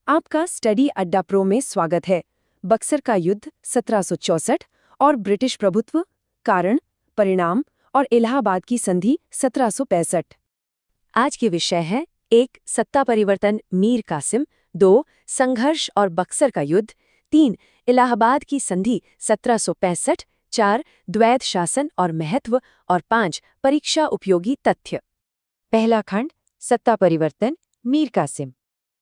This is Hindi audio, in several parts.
आपका स्टडी अड्डा प्रो में स्वागत है। बक्सर का युद्ध 1764 और ब्रिटिश प्रभुत्व, कारण, परिणाम और इलाहाबाद की संधि 1765। आज के विषय है 1. सत्ता परिवर्तन मीर कासिम, 2. संघर्ष और बक्सर का युद्ध, 3. इलाहाबाद की संधि 1765, 4. द्वैध शासन और महत्व और 5. परीक्षा उपयोगी तथ्य। पहला खंड, सत्ता परिवर्तन मीर कासिम।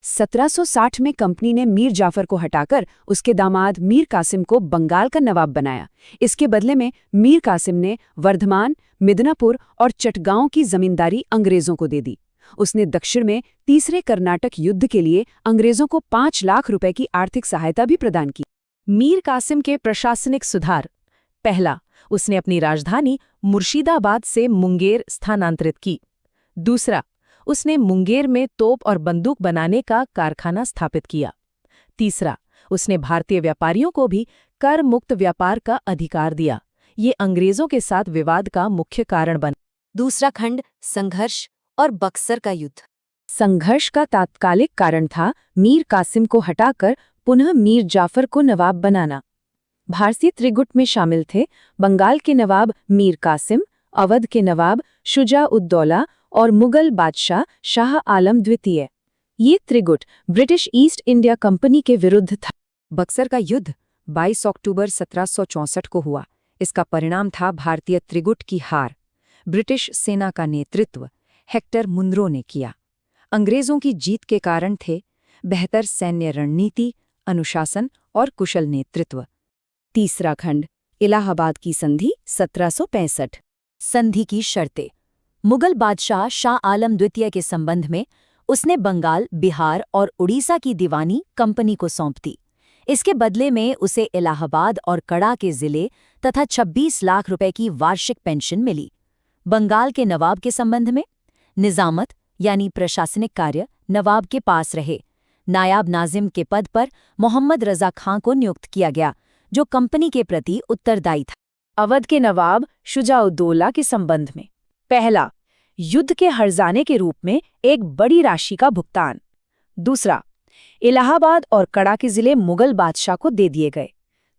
1760 में कंपनी ने मीर जाफर को हटाकर उसके दामाद मीर कासिम को बंगाल का नवाब बनाया। इसके बदले में मीर कासिम ने वर्धमान, मिदनापुर और चटगांव की जमींदारी अंग्रेजों को दे दी। उसने दक्षिण में तीसरे कर्नाटक युद्ध के लिए अंग्रेजों को 5 लाख रुपए की आर्थिक सहायता भी प्रदान की। मीर कासिम के प्रशासनिक सुधार। पहला, उसने अपनी राजधानी मुर्शिदाबाद से मुंगेर स्थानांतरित की। दूसरा, उसने मुंगेर में तोप और बंदूक बनाने का कारखाना स्थापित किया। तीसरा, उसने भारतीय व्यापारियों को भी कर मुक्त व्यापार का अधिकार दिया। ये अंग्रेजों के साथ विवाद का मुख्य कारण बना। दूसरा खंड, संघर्ष और बक्सर का युद्ध। संघर्ष का तात्कालिक कारण था मीर कासिम को हटाकर पुनः मीर जाफर को नवाब बनाना। भारतीय त्रिगुट में शामिल थे बंगाल के नवाब मीर कासिम, अवध के नवाब शुजा-उद-दौला और मुगल बादशाह शाह आलम द्वितीय। ये त्रिगुट ब्रिटिश ईस्ट इंडिया कंपनी के विरुद्ध था। बक्सर का युद्ध 22 अक्टूबर 1764 को हुआ। इसका परिणाम था भारतीय त्रिगुट की हार। ब्रिटिश सेना का नेतृत्व हेक्टर मुनरो ने किया। अंग्रेजों की जीत के कारण थे बेहतर सैन्य रणनीति, अनुशासन और कुशल नेतृत्व। तीसरा खंड, इलाहाबाद की संधि 1765। संधि की शर्तें। मुगल बादशाह शाह आलम द्वितीय के संबंध में उसने बंगाल, बिहार और उड़ीसा की दीवानी कंपनी को सौंप दी। इसके बदले में उसे इलाहाबाद और कड़ा के जिले तथा 26 लाख रुपए की वार्षिक पेंशन मिली। बंगाल के नवाब के संबंध में निजामत यानी प्रशासनिक कार्य नवाब के पास रहे। नायाब नाजिम के पद पर मोहम्मद रजा खां को नियुक्त किया गया, जो कंपनी के प्रति उत्तरदायी था। अवध के नवाब शुजा-उद-दौला के संबंध में पहला, युद्ध के हर्जाने के रूप में एक बड़ी राशि का भुगतान। दूसरा, इलाहाबाद और कड़ा के जिले मुगल बादशाह को दे दिए गए।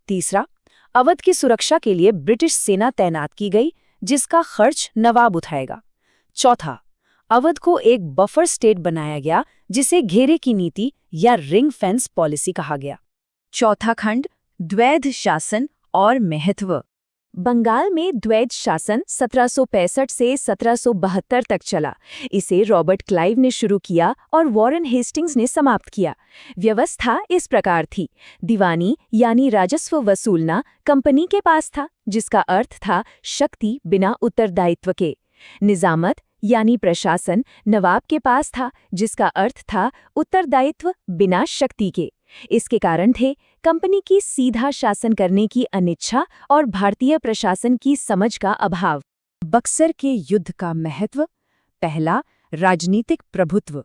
तीसरा, अवध की सुरक्षा के लिए ब्रिटिश सेना तैनात की गई, जिसका खर्च नवाब उठाएगा। चौथा, अवध को एक बफर स्टेट बनाया गया, जिसे घेरे की नीति या रिंग फेंस पॉलिसी कहा गया। चौथा खंड, द्वैध शासन और महत्व। बंगाल में द्वैध शासन 1765 से 1772 तक चला। इसे रॉबर्ट क्लाइव ने शुरू किया और वॉरेन हेस्टिंग्स ने समाप्त किया। व्यवस्था इस प्रकार थी। दीवानी यानी राजस्व वसूलना कंपनी के पास था, जिसका अर्थ था शक्ति बिना उत्तरदायित्व के। निजामत यानी प्रशासन नवाब के पास था, जिसका अर्थ था उत्तरदायित्व बिना शक्ति के। इसके कारण थे कंपनी की सीधा शासन करने की अनिच्छा और भारतीय प्रशासन की समझ का अभाव। बक्सर के युद्ध का महत्व। पहला, राजनीतिक प्रभुत्व।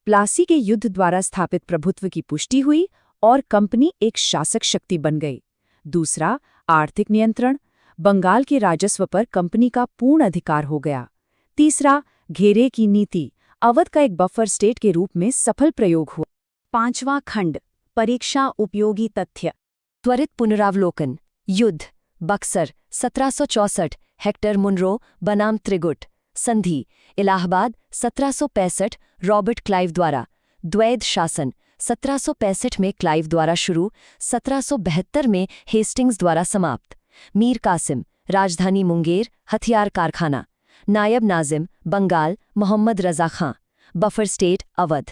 प्लासी के युद्ध द्वारा स्थापित प्रभुत्व की पुष्टि हुई और कंपनी एक शासक शक्ति बन गई। दूसरा, आर्थिक नियंत्रण। बंगाल के राजस्व पर कंपनी का पूर्ण अधिकार हो गया। तीसरा, घेरे की नीति। अवध का एक बफर स्टेट के रूप में सफल प्रयोग हुआ। पांचवां खंड, परीक्षा उपयोगी तथ्य। त्वरित पुनरावलोकन। युद्ध बक्सर 1764, हेक्टर मुनरो बनाम त्रिगुट। संधि इलाहाबाद 1765, रॉबर्ट क्लाइव द्वारा। द्वैध शासन 1765 में क्लाइव द्वारा शुरू, 1772 में हेस्टिंग्स द्वारा समाप्त। मीर कासिम, राजधानी मुंगेर, हथियार कारखाना। नायब नाजिम, बंगाल, मोहम्मद रजा खां। Buffer state, Awadh.